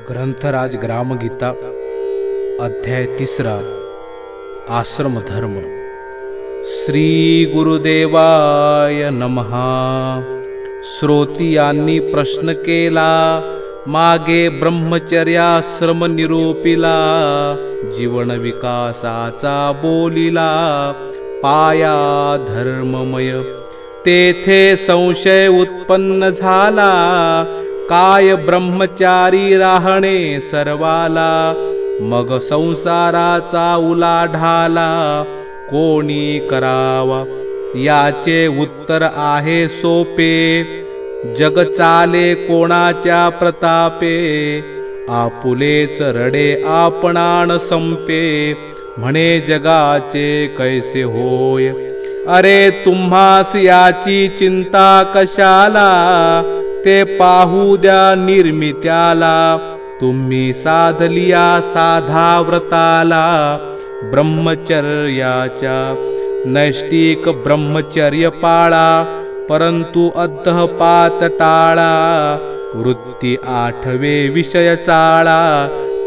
ग्रंथराज ग्रामगीता अध्याय 3 आश्रम धर्म। श्री गुरुदेवाय नमः। श्रोती यांनी प्रश्न केला, मागे ब्रह्मचर्याश्रम निरूपिला, जीवन विकासाचा बोलिला, पाया धर्ममय। तेथे संशय उत्पन्न झाला, काय ब्रह्मचारी राहणे सर्वाला। मग संसाराचा उलाढाला कोणी करावा, याचे उत्तर आहे सोपे। जग चाले कोणाच्या प्रतापे, आपुलेच रडे आपणान संपे। म्हणे जगाचे कैसे होय, अरे तुम्हास याची चिंता कशाला। ते पाहू द्या निर्मित्याला, तुम्ही साधलिया साधा व्रताला। ब्रह्मचर्याच्या नैष्टिक ब्रह्मचर्य पाळा, परंतु अधःपात टाळा। वृत्ती आठवे विषय चाळा,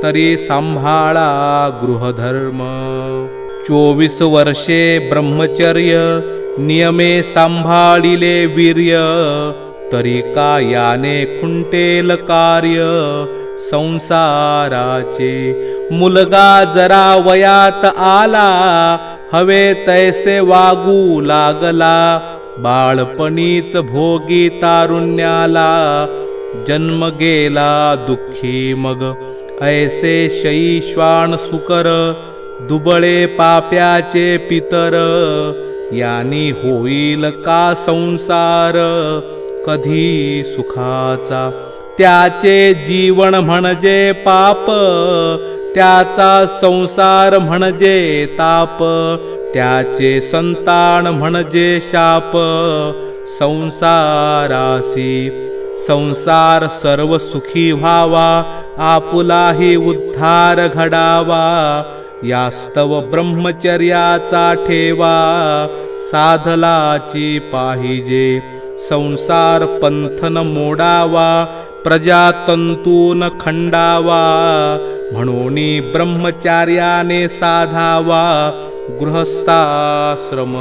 तरी सांभाळा गृहधर्म। 24 वर्षे ब्रह्मचर्य नियमे सांभाळिले वीर्य। तरी का याने खुंटेल कार्य संसाराचे। मुलगा जरा वयात आला, हवे तैसे वागू लागला। बाळपणीच भोगी तारुण्याला, जन्म गेला दुःखी मग। ऐसे शैश्वान सुकर, दुबळे पाप्याचे पितर। यानी होईल का संसार कधी सुखाचा। त्याचे जीवन म्हणजे पाप, त्याचा संसार म्हणजे ताप। त्याचे संतान म्हणजे शाप, संसारासी। संसार सर्व सुखी व्हावा, आपुलाही उद्धार घडावा। यास्तव ब्रह्मचर्याचा ठेवा, साधलाची पाहिजे। संसार पंथन मोडावा, प्रजातंतून खंडावा। म्हणून ब्रह्मचार्याने साधावा गृहस्थाश्रम।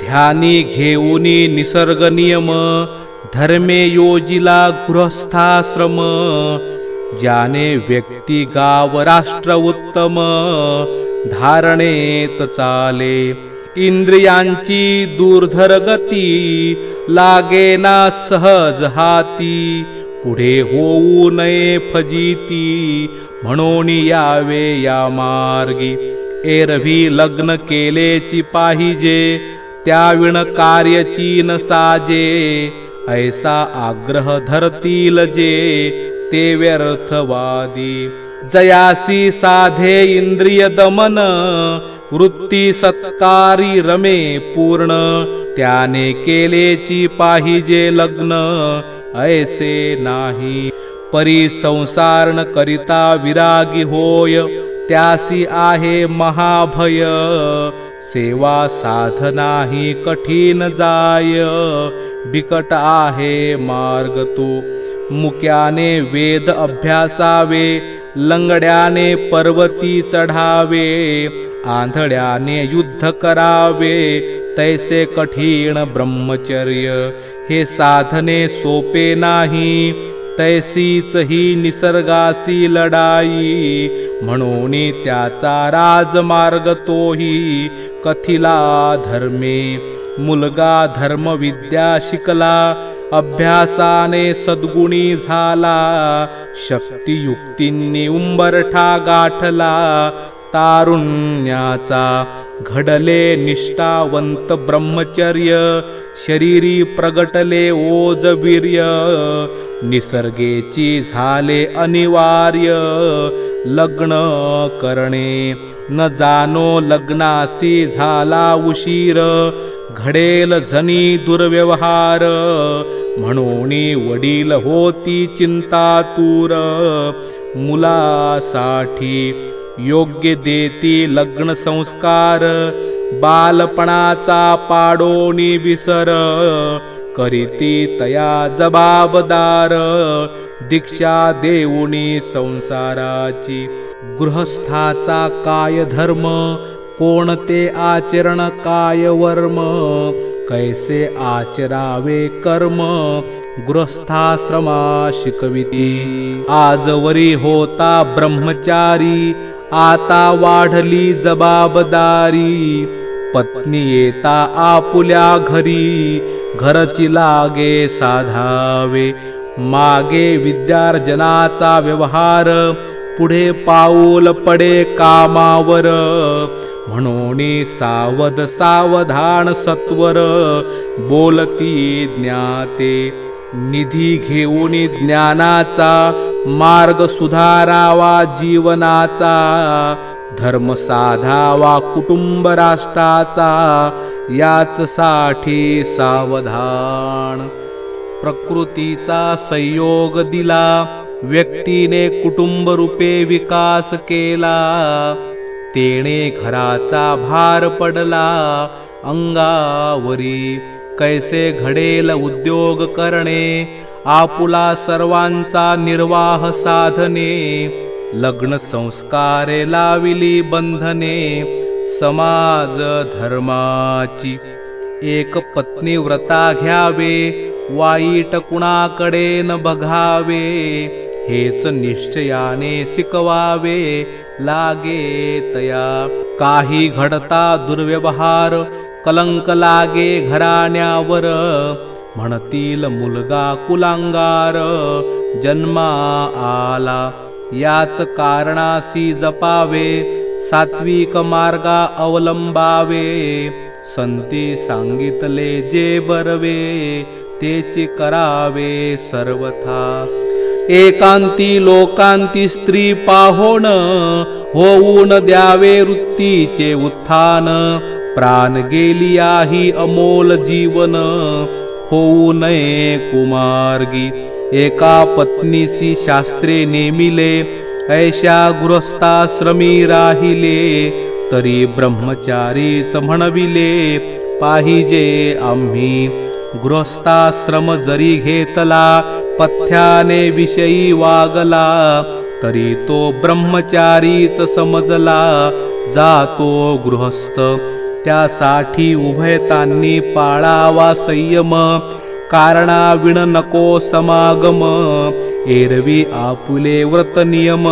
ध्यानी घेऊनी निसर्ग नियम, धर्मे योजिला गृहस्थाश्रम। ज्याने व्यक्ती गाव राष्ट्र उत्तम, धारणेत चाले। इंद्रियांची दूरधर गती, लागेना सहज हाती। पुढे होऊ नये फजिती, म्हणून यावे या मार्गी। एरवी लग्न केलेची पाहिजे, त्याविण कार्यची न साजे। ऐसा आग्रह धरतील जे, ते व्यर्थवादी। जयासी साधे इंद्रिय दमन, वृत्ती सत्कारी रमे पूर्ण। त्याने केलेची पाहिजे लग्न, ऐसे नाही। परी संसार न करिता विरागी होय, त्यासी आहे महाभय। सेवा साधनाही कठीण जाय, बिकट आहे मार्ग तो। मुक्याने वेद अभ्यासावे, लंगड्याने पर्वती चढावे। आंधळ्याने युद्ध करावे, तैसे कठीण ब्रह्मचर्य। हे साधने सोपे नाही, तैसीच ही निसर्गासी लढाई। म्हणून त्याचा राजमार्ग तोही, कथिला धर्मे। मुलगा धर्मविद्या शिकला, अभ्यासाने सद्गुणी झाला। शक्तियुक्तींनी उंबरठा गाठला, तारुण्याचा घडले निष्ठावंत ब्रह्मचर्य। शरीरी प्रगटले ओजवीर्य, निसर्गेची झाले अनिवार्य। लग्न करणे न जाणो, लग्नासी झाला उशीर। घडेल जनी दुर्व्यवहार, म्हणून वडील होती चिंतातूर। मुलासाठी योग्य देती लग्न संस्कार, बालपणाचा पाडोनी विसर। करीती तया जबाबदार, दीक्षा देऊनी संसाराची. गृहस्थाचा काय धर्म, कोणते आचरण काय वर्म, कैसे आचरावे कर्म, गृहस्थाश्रमा शिकविती. आजवरी होता ब्रह्मचारी, आता वाढली जबाबदारी. पत्नी येता आपुल्या घरी, घरची लागे साधावे. मागे विद्यार्जनाचा व्यवहार, पुढे पाऊल पडे कामावर. म्हणून सावध सावधान सत्वर, बोलती ज्ञाते. निधी घेऊन ज्ञानाचा, मार्ग सुधारावा जीवनाचा. धर्म साधावा कुटुंब राष्ट्राचा, याच साठी सावधान. प्रकृतीचा संयोग दिला, व्यक्तीने कुटुंब रूपे विकास केला. तेणे घराचा भार पडला अंगावरी. कैसे घडेल उद्योग करणे, आपुला सर्वांचा निर्वाह साधने. लग्न संस्कारे लाविली बंधने, समाज धर्माची. एक पत्नी व्रता घ्यावे, वाईट कुणाकडे न बघावे. हेच निश्चयाने शिकवावे लागे तया. काही घडता दुर्व्यवहार, कलंक लागे घराण्यावर. म्हणतील मुलगा कुलांगार, जन्मा आला. याच कारणासी जपावे, सात्विक मार्गा अवलंबावे. संती सांगितले जे बरवे, तेचे करावे सर्वथा. एकांती लोकांती स्त्री पाहोण, होऊन द्यावे वृत्तीचे उत्थान. प्राण गेली आही अमोल जीवन, होऊ नये कुमार्गी. एका पत्नीसी शास्त्रे नेमिले, ऐशा गृहस्थाश्रमी राहिले. तरी ब्रह्मचारीच म्हणविले, पाहिजे आम्ही. गृहस्थाश्रम जरी घेतला, पथ्याने विषयी वागला. तरी तो ब्रह्मचारीच समजला, जातो गृहस्थ. त्यासाठी उभयतांनी पाळावा संयम, कारणाविण नको समागम. एरवी आपुले व्रत नियम,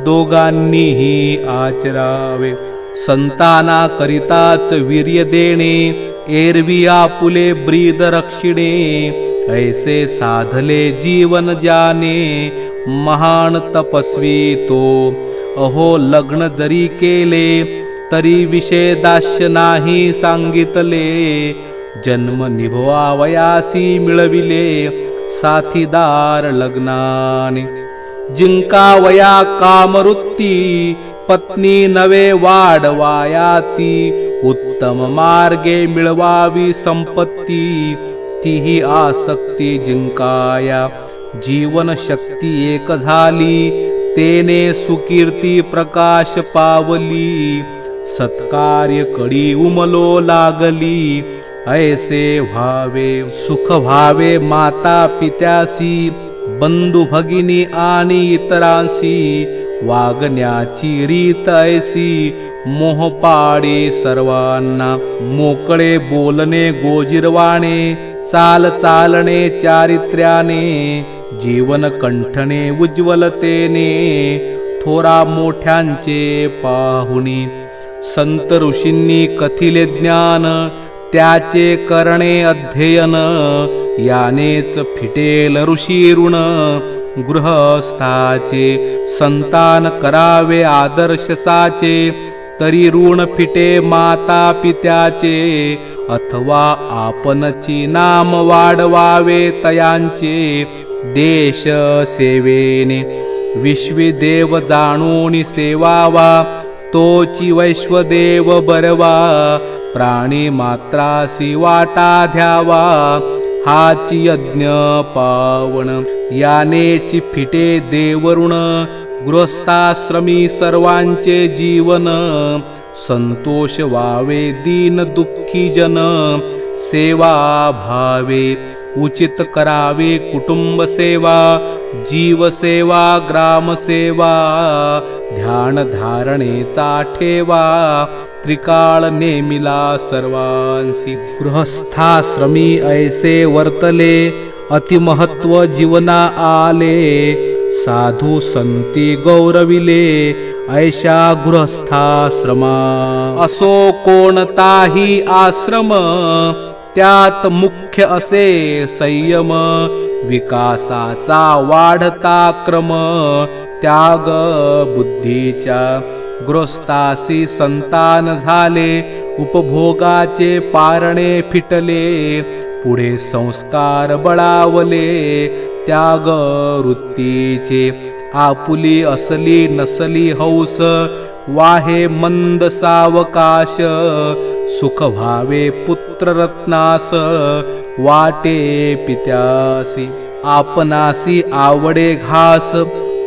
दोघांनीही आचरावे. संताना करिताच वीर्य देणे, एरवी आपुले ब्रीद रक्षिणे. ऐसे साधले जीवन जाने, महान तपस्वी तो. अहो लग्न जरी केले, तरी विषय दास्य नाही सांगितले. जन्म निभवावयासी मिळविले, साथीदार लग्नाने. जिंकावया कामवृत्ती, पत्नी नवे वाढवायाती. उत्तम मार्गे मिळवावी संपत्ती, तीही आसक्ती जिंकाया. जीवन शक्ती एक झाली, तेने सुकीर्ती प्रकाश पावली. सत्कार्य कडी उमलो लागली, ऐसे व्हावे. सुख व्हावे माता पित्यासी, बंधू भगिनी आणि इतरांसी. वागण्याची रीत ऐसी, मोह पाडे सर्वांना. मोकळे बोलणे गोजिरवाणे, चाल चालणे चारित्र्याने. जीवन कंठणे उज्ज्वलतेने, थोरा मोठ्यांचे पाहुणी. संत ऋषींनी कथिले ज्ञान, त्याचे करणे अध्ययन. यानेच फिटेल ऋषी ऋण, गृहस्थाचे. संतान करावे आदर्श साचे, तरी ऋण फिटे माता पित्याचे. अथवा आपणची नाम वाढवावे तयांचे, देश सेवेने. विश्वदेव जाणून सेवावा, तोची वैश्वदेव बरवा. प्राणी मात्रासी वाटा ध्यावा, हाची यज्ञ पावन. यानेची फिटे देवऋण, गृहस्थाश्रमी सर्वांचे जीवन. संतोष व्हावे दीन दुःखी जन, सेवा भावे. उचित करावी कुटुंब सेवा, जीवसेवा ग्रामसेवा, ध्यान धारणेचा ठेवा, त्रिकाळ नेमिला सर्वांसी. गृहस्थाश्रमी ऐसे वर्तले, अतिमहत्व जीवना आले, साधू संती गौरविले, ऐशा गृहस्थाश्रमा. असो कोणताही आश्रम, त्यात मुख्य असे संयम, विकासाचा वाढता क्रम, त्याग बुद्धीच्या. गृहस्थासी संतान झाले, उपभोगाचे पारणे फिटले, पुढे संस्कार बळावले, त्याग वृत्तीचे. आपुली असली नसली हौस, वाहे मंद सावकाश, सुख व्हावे पुत्ररत्नास, वाटे पित्यासी. आपणासी आवडे घास,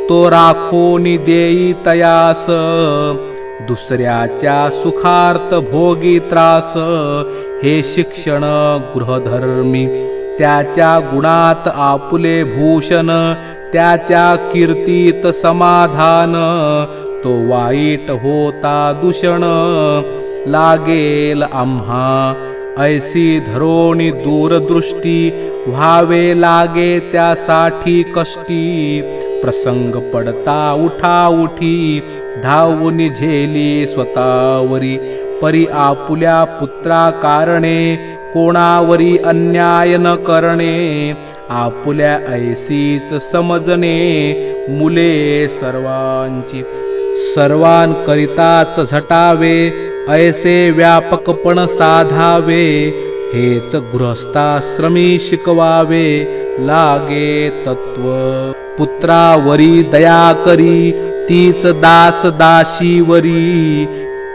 तो राखोनी देई तयास, दुसऱ्याच्या सुखार्थ भोगी त्रास, हे शिक्षण गृहधर्मी. त्याच्या गुणात आपुले भूषण, त्याच्या कीर्तीत समाधान, तो वाईट होता दूषण, लागेल आम्हा ऐसी धरोणी दूरदृष्टी, व्हावे लागे त्यासाठी कष्टी, प्रसंग पडता उठाउठी, धावून झेली स्वतःवरी, परी आपुल्या पुत्रा कारणे, कोणावरी अन्याय न करणे, आपुल्या ऐसीच समजणे, मुले सर्वांची. सर्वांकरिताच झटावे, ऐसे व्यापकपण साधावे, हेच गृहस्थाश्रमी शिकवावे लागे तत्व. पुत्रावरी दया करी, तीच दास दाशीवरी,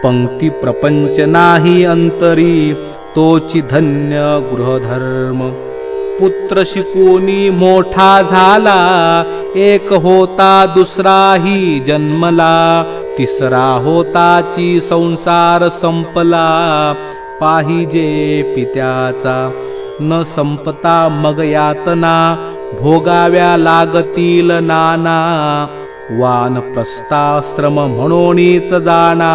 पंक्ती प्रपंच नाही अंतरी, तोची धन्य गृहधर्म. पुत्र शिकूनी मोठा झाला, एक होता दुसराही जन्मला, तिसरा होताची संसार संपला, पाहिजे पित्याचा. न संपता मग यातना, भोगाव्या लागतील नाना, वानप्रस्थाश्रम म्हणूनच जाणा,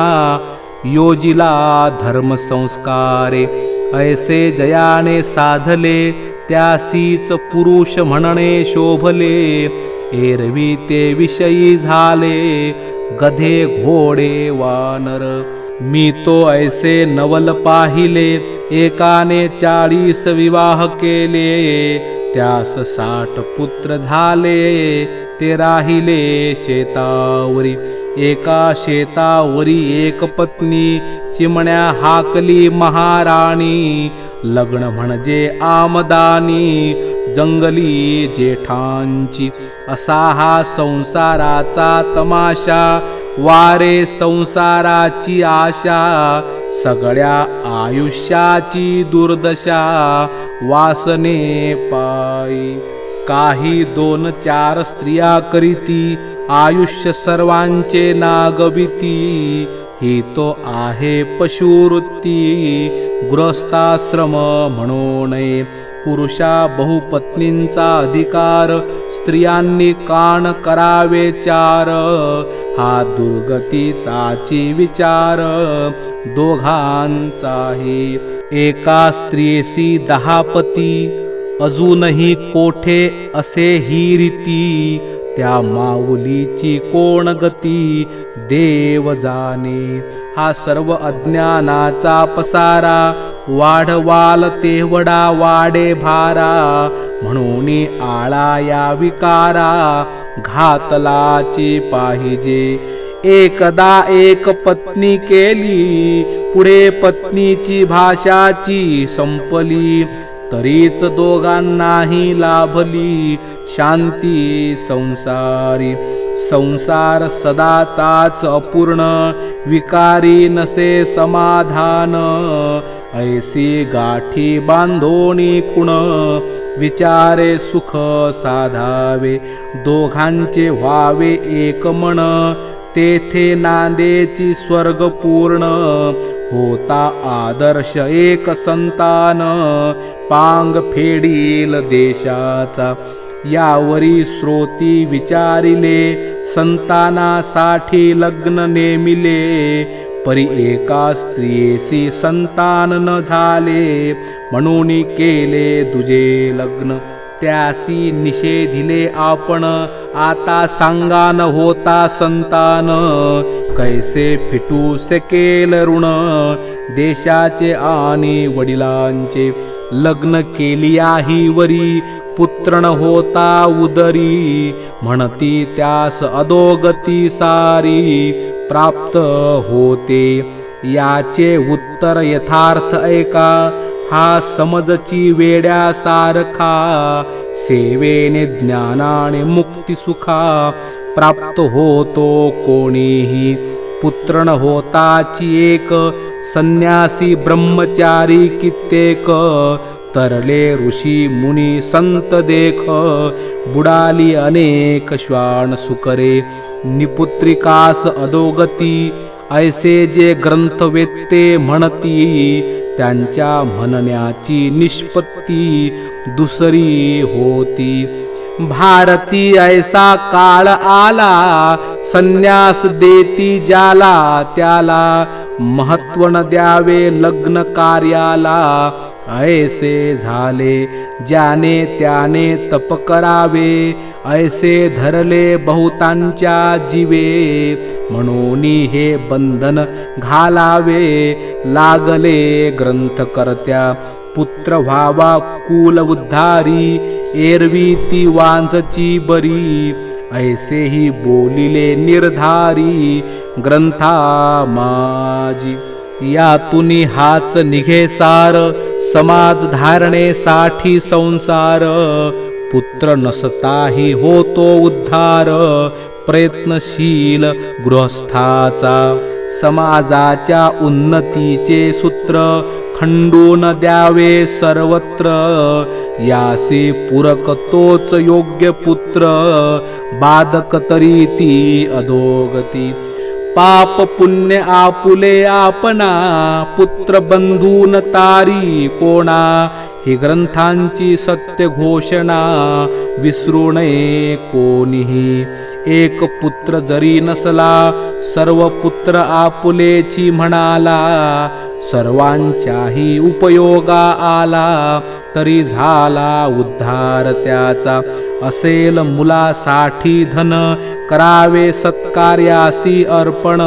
योजिला धर्म संस्कारे, ऐसे जयाने साधले, त्यासीच पुरुष म्हणणे शोभले, एरवी ते विषयी झाले, गधे घोडे वानर. मी तो ऐसे नवल पाहिले, एकाने 40 विवाह केले, त्यास 60 पुत्र झाले, ते राहिले शेतावरी. एका शेतावरी एक पत्नी, चिमण्या हाकली महाराणी, लग्न म्हणजे आमदानी, जंगली जेठांची. असा हा संसाराचा तमाशा, वारे संसाराची आशा, सगळ्या आयुष्याची दुर्दशा, वासने पायी. काही 2-4 स्त्रिया करीती, आयुष्य सर्वांचे नागविती, ही तो आहे पशुवृत्ती, गृहस्थाश्रम म्हणू नये. पुरुषा बहुपत्नींचा अधिकार, स्त्रियांनी कान करावे 4, हा दुर्गतीचाची विचार दोघांचाही. एका स्त्रियेसी 10 पती, अजूनही कोठे असे ही रीती, त्या माऊलीची कोण गती, देव जाणे. हा सर्व अज्ञानाचा पसारा, वाढवाल तेवढा वाढे भारा, म्हणून आळा या विकारा, घातलाची पाहिजे. एकदा एक पत्नी केली, पुढे पत्नीची भाषाची संपली, तरीच दोघांनाही लाभली शांती संसारी. संसार सदाचाच अपूर्ण, विकारी नसे समाधान, ऐसी गाठी बांधोनी कुण, विचारे सुख साधावे, दोघांचे व्हावे एक मन, तेथे नांदेची स्वर्ग पूर्ण, होता आदर्श एक संतान, पांग फेडील देशाचा. यावरी श्रोती विचारिले, संतानासाठी लग्न नेमिले. परी एका स्त्रियेसी संतान न झाले, म्हणून केले दुजे लग्न. त्यासी निषेधिले आपण, आता सांगा न होता संतान. कैसे फिटू शकेल ऋण, देशाचे आणि वडिलांचे. लग्न केली आहे वरी, पुत्र न होता उदरी. म्हणती त्यास अधोगती सारी, प्राप्त होते याचे उत्तर यथार्थ ऐका. हा समजची वेड्यासारखा, सेवेने ज्ञानाने मुक्ती सुखा. प्राप्त होतो कोणीही, पुत्र न होताची एक. संन्यासी ब्रह्मचारी कित्येक, तरले ऋषी मुनी संत देख. बुडाली अनेक श्वान सुकरे, निपुत्रिकास अधोगती. ऐसे जे ग्रंथ वेत्ते म्हणती, त्यांच्या म्हणण्याची निष्पत्ती दुसरी होती. भारती ऐसा काळ आला, संन्यास देती ज्याला त्याला. महत्व न द्यावे लग्न कार्याला, ऐसे झाले ज्याने त्याने तप करावे. ऐसे धरले बहुतांच्या जीवे, म्हणून हे बंधन घालावे लागले ग्रंथकर्त्या. पुत्र व्हावा कुल उद्धारी, एरवी ती वांझची बरी. ऐसे ही बोलिले निर्धारी, ग्रंथा माझी. यातून हाच निघे सार, समाज धारणेसाठी संसार. पुत्र नसताही होतो उद्धार, प्रयत्नशील गृहस्थाचा. समाजाच्या उन्नतीचे सूत्र, खंडून द्यावे सर्वत्र. यासी पूरक तोच योग्य पुत्र, बाधक तरी ती अधोगती. पाप पुण्य आपुले आपणा, पुत्र बंधून तारी कोणा. ही ग्रंथांची सत्य घोषणा, विसरू नये कोणीही. एक पुत्र जरी नसला, सर्व पुत्र आपुलेची म्हणाला. सर्वांच्याही उपयोगा आला, तरी झाला उद्धार त्याचा. असेल मुलासाठी धन, करावे सत्कार्यासी अर्पण.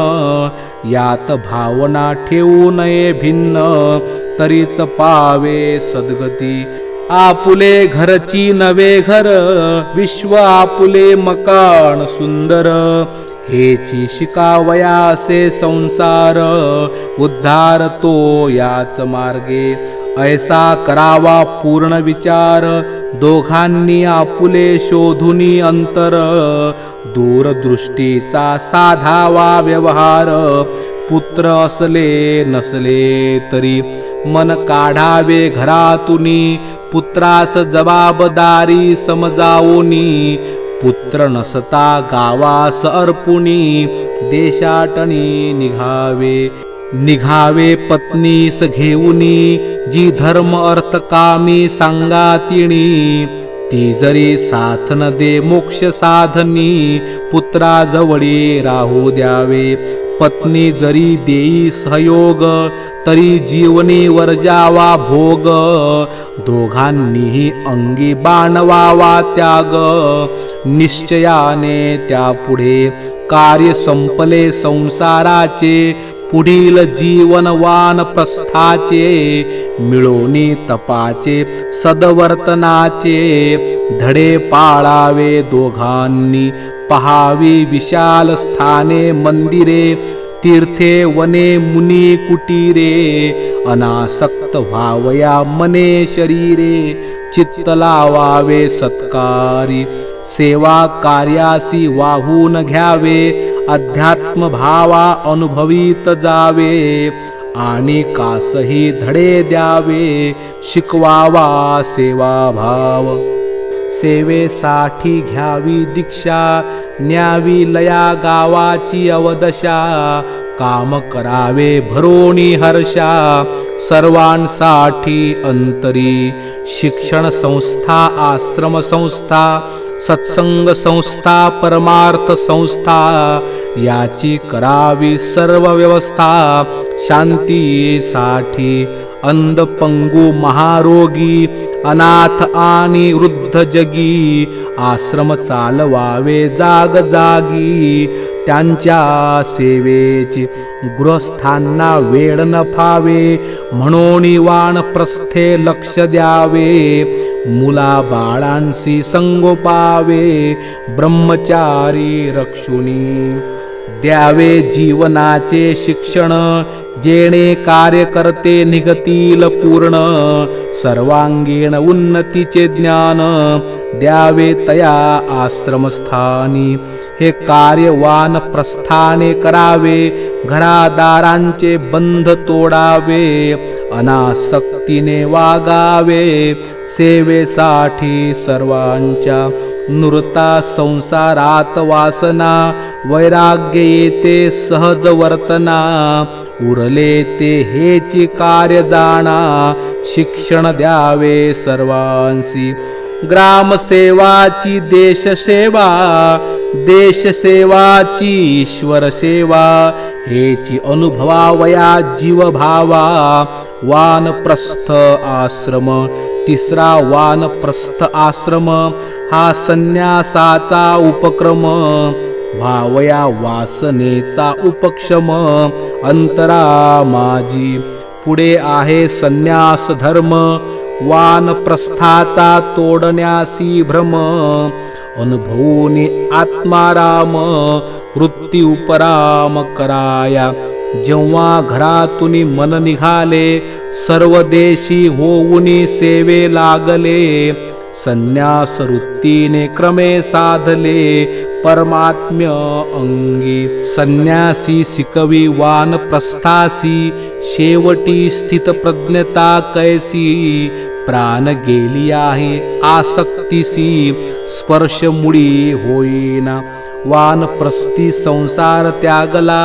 यात भावना ठेवू नये भिन्न, तरीच पावे सद्गती. आपुले घरची नवे घर, विश्व आपुले मकान सुंदर. हेची शिकावयासे संसार, उद्धार तो याच मार्गे. ऐसा करावा पूर्ण विचार, दोघांनी आपुले शोधुनी अंतर. दूरदृष्टीचा साधावा व्यवहार, पुत्र असले नसले तरी. मन काढावे घरातुनी, पुत्रास जबाबदारी समजावूनी. पुत्र नसता गावास अर्पुनी, देशाटणी निघावे पत्नीस घेऊनी. जी धर्म अर्थ कामी सांगा तिणी, ती जरी साथ न दे मोक्ष साधनी. पुत्राजवळी राहू द्यावे, पत्नी जरी देई सहयोग. तरी जीवनी वर्जावा भोग, दोघांनीही अंगी बाणवावा त्याग. निश्चयाने त्यापुढे कार्य संपले संसाराचे. पुढील जीवन वानप्रस्थाचे, मिळोनी तपाचे सदवर्तनाचे. धडे पाळावे दोघांनी, पहावी विशाल स्थाने मंदिरे. तीर्थे वने मुनी कुटीरे, अनासक्त व्हावया मने शरीरे. चित्त लावावे सत्कारी, सेवा कार्यासी वाहून घ्यावे. अध्यात्म भावा अनुभवीत जावे, आणि कासही धडे द्यावे. शिकवावा सेवा भाव, सेवेसाठी घ्यावी दीक्षा. न्यावी लया गावाची अवदशा, काम करावे भरोणी हर्षा सर्वांसाठी अंतरी शिक्षण संस्था आश्रम संस्था सत्संग संस्था परमार्थ संस्था याची करावी सर्व व्यवस्था शांतीसाठी अंध पंगू महारोगी अनाथ आणि वृद्ध जगी आश्रम चालवावे जाग जागी त्यांच्या सेवेची गृहस्थांना वेळ न फावे म्हणून वानप्रस्थे लक्ष द्यावे मुला बाळांशी संगोपावे ब्रह्मचारी रक्षुनी द्यावे जीवनाचे शिक्षण जेणे कार्य करते निघतील पूर्ण सर्वांगीण उन्नतीचे ज्ञान द्यावे तया आश्रमस्थानी हे कार्यवान प्रस्थाने करावे घरादारांचे बंध तोडावे अनासक्तीने वागावे सेवेसाठी सर्वांच्या नुरता संसारात वासना वैराग्य येते सहज वर्तना उरले ते हेची कार्य जाणा शिक्षण द्यावे सर्वांसी ग्रामसेवाची देशसेवा देशसेवाची ईश्वर सेवा हेची अनुभवावया जीवभावा वानप्रस्थ आश्रम तिसरा वानप्रस्थ आश्रम हा संन्यासाचा उपक्रम भावया वासनेचा उपक्षम अंतरा माझी पुढे आहे संन्यास धर्म वानप्रस्थाचा तोडण्यासी भ्रम अनुभवूनी आत्माराम वृत्ती उपराम कराया जेव्हा घरातून मन निघाले सर्व देशी होऊनी सेवे लागले संन्यास वृत्तीने क्रमे साधले परमात्म्य अंगी संन्यासी शिकवी वानप्रस्थासी शेवटी स्थित प्रज्ञता कैसी प्राण गेली आहे आसक्तीसी स्पर्शमुळी होईना वानप्रस्थी संसार त्यागला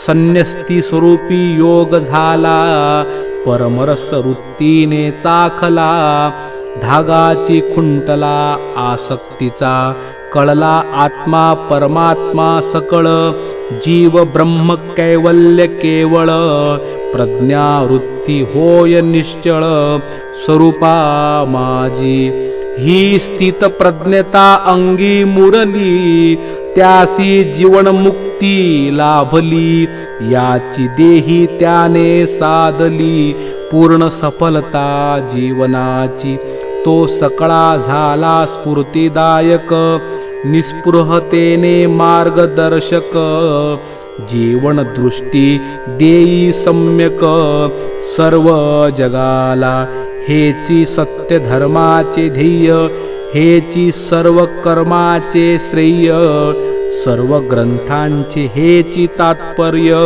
संन्यस्ती स्वरूपी योग झाला परमरस वृत्तीने चाखला धागाची खुंटला आसक्तीचा कळला आत्मा परमात्मा सकळ जीव ब्रह्म कैवल्य केवळ प्रज्ञावृत्ती होय निश्चळ स्वरूपा माझी ही स्थित प्रज्ञता अंगी मुरली त्यासी जीवन मुक्ती लाभली याची देही त्याने साधली पूर्ण सफलता जीवनाची तो सकळा झाला स्फूर्तिदायक निस्पृहतेने मार्गदर्शक जीवन दृष्टी देई सम्यक सर्व जगाला हेची सत्य धर्माचे ध्येय हेची सर्व कर्माचे श्रेय सर्व ग्रंथांचे हेची तात्पर्य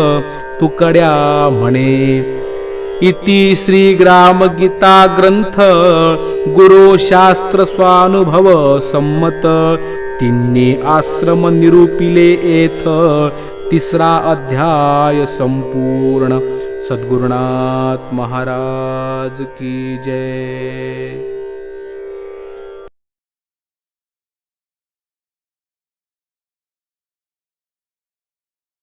तुकड्या म्हणे इति श्री ग्राम गीता ग्रंथ गुरु शास्त्र स्वानुभव संमत तिन्ही आश्रम निरूपिले येथ तिसरा अध्याय संपूर्ण सद्गुरुनाथ महाराज की जय।